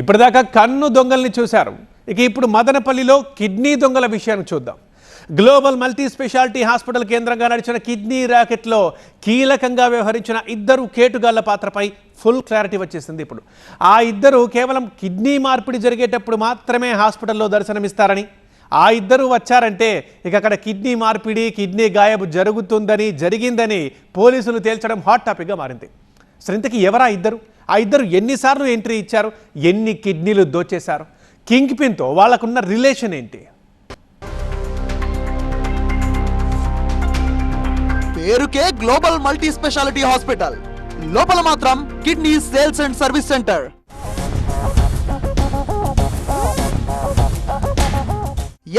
ఇప్పటిదాకా కన్ను దొంగల్ని చూశారు. ఇక ఇప్పుడు మదనపల్లిలో కిడ్నీ దొంగల విషయాన్ని చూద్దాం. గ్లోబల్ మల్టీ స్పెషాలిటీ హాస్పిటల్ కేంద్రంగా నడిచిన కిడ్నీ ర్యాకెట్లో కీలకంగా వ్యవహరించిన ఇద్దరు కేటుగాళ్ల పాత్రపై ఫుల్ క్లారిటీ వచ్చేసింది. ఇప్పుడు ఆ ఇద్దరు కేవలం కిడ్నీ మార్పిడి జరిగేటప్పుడు మాత్రమే హాస్పిటల్లో దర్శనమిస్తారని, ఆ ఇద్దరు వచ్చారంటే ఇక అక్కడ కిడ్నీ మార్పిడి, కిడ్నీ గాయబు జరిగిందని పోలీసులు తేల్చడం హాట్ టాపిక్గా మారింది. ఇంతకీ ఎవరా ఇద్దరు? ఆ ఇద్దరు ఎన్నిసార్లు ఎంట్రీ ఇచ్చారు? ఎన్ని కిడ్నీలు దోచేశారు? కింగ్ పిన్తో వాళ్ళకున్న రిలేషన్ ఏంటి? పేరుకే గ్లోబల్ మల్టీ స్పెషాలిటీ హాస్పిటల్, లోపల మాత్రం kidney sales and service centre.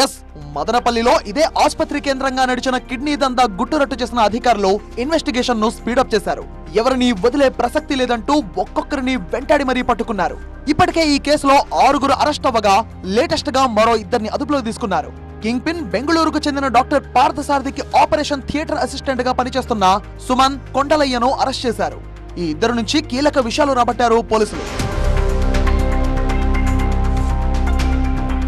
Yes, మదనపల్లిలో ఇదే ఆసుపత్రి కేంద్రంగా నడిచిన కిడ్నీ దందా గుట్టురట్టు చేసిన అధికారులు ఇన్వెస్టిగేషన్ ను స్పీడప్ చేశారు. ఎవరిని వదిలే ప్రసక్తి లేదంటూ ఒక్కొక్కరిని వెంటాడి మరీ పట్టుకున్నారు. ఇప్పటికే ఈ కేసులో 6 అరెస్ట్ అవ్వగా లేటెస్ట్ గా మరో 2 అదుపులో తీసుకున్నారు. కింగ్ పిన్ బెంగళూరుకు చెందిన డాక్టర్ పార్థసారథికి ఆపరేషన్ థియేటర్ అసిస్టెంట్ గా పనిచేస్తున్న సుమన్ కొండలయ్యను అరెస్ట్ చేశారు. ఈ ఇద్దరు నుంచి కీలక విషయాలు రాబట్టారు పోలీసులు.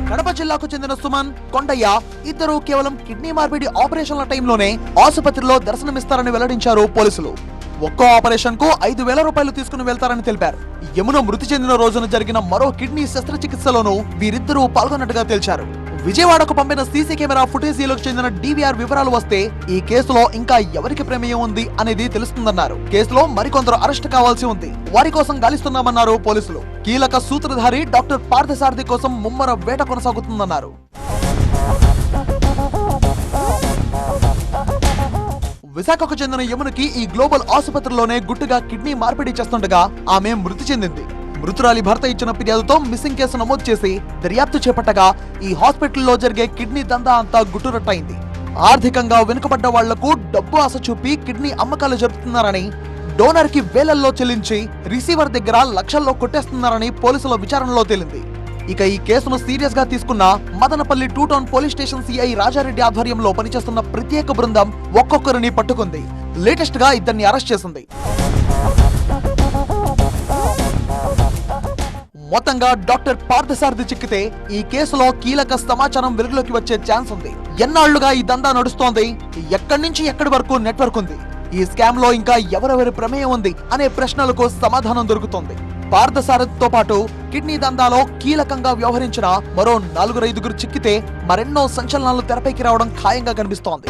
కడప జిల్లాకు చెందిన సుమన్, కొండయ్య ఇద్దరు కేవలం కిడ్నీ మార్పిడి ఆపరేషన్ల టైంలోనే ఆసుపత్రిలో దర్శనమిస్తారని వెల్లడించారు పోలీసులు. ఒక్కో ఆపరేషన్ కు 5,000 రూపాయలు తీసుకుని వెళ్తారని తెలిపారు. యమున మృతి చెందిన రోజున జరిగిన మరో కిడ్నీ శస్త్రచికిత్సలోనూ వీరిద్దరూ పాల్గొన్నట్టుగా తేల్చారు. విజయవాడకు పంపిన సీసీ కెమెరా ఫుటేజీలకు చెందిన DVR వివరాలు వస్తే ఈ కేసులో ఇంకా ఎవరికి ప్రమేయం ఉంది అనేది తెలుస్తుందన్నారు. కేసులో మరికొందరు అరెస్ట్ కావాల్సి ఉంది, వారి కోసం గాలిస్తున్నామన్నారు పోలీసులు. కీలక సూత్రధారి డాక్టర్ పార్థసారథి కోసం ముమ్మర వేట కొనసాగుతుందన్నారు. విశాఖకు చెందిన యమునకి ఈ గ్లోబల్ ఆసుపత్రిలోనే గుట్టుగా కిడ్నీ మార్పిడి చేస్తుండగా ఆమె మృతి చెందింది. మృతురాలి భర్త ఇచ్చిన ఫిర్యాదుతో మిస్సింగ్ కేసు నమోదు చేసి దర్యాప్తు చేపట్టగా ఈ హాస్పిటల్లో జరిగే కిడ్నీ దందా అంతా గుట్టురట్టయింది. ఆర్థికంగా వెనుకబడ్డ వాళ్లకు డబ్బు ఆశ చూపి కిడ్నీ అమ్మకాలు జరుపుతున్నారని, డోనర్ కి వేలల్లో చెల్లించి రిసీవర్ దగ్గర లక్షల్లో కొట్టేస్తున్నారని పోలీసుల విచారణలో తేలింది. ఇక ఈ కేసును సీరియస్ గా తీసుకున్న Madanapalle 2 town police station CI Rajareddy ఆధ్వర్యంలో పనిచేస్తున్న ప్రత్యేక బృందం ఒక్కొక్కరిని పట్టుకుంది. లేటెస్ట్ గా 2 అరెస్ట్ చేసింది. మొత్తంగా డాక్టర్ పార్థసారథి చిక్కితే ఈ కేసులో కీలక సమాచారం వెలుగులోకి వచ్చే ఛాన్స్ ఉంది. ఎన్నాళ్లుగా ఈ దందా నడుస్తోంది? ఎక్కడి నుంచి ఎక్కడి వరకు నెట్వర్క్ ఉంది? ఈ స్కామ్ లో ఇంకా ఎవరెవరి ప్రమేయం ఉంది అనే ప్రశ్నలకు సమాధానం దొరుకుతోంది. పార్థసారథితో పాటు కిడ్నీ దందాలో కీలకంగా వ్యవహరించిన మరో 4-5 చిక్కితే మరెన్నో సంచలనాలు తెరపైకి రావడం ఖాయంగా కనిపిస్తోంది.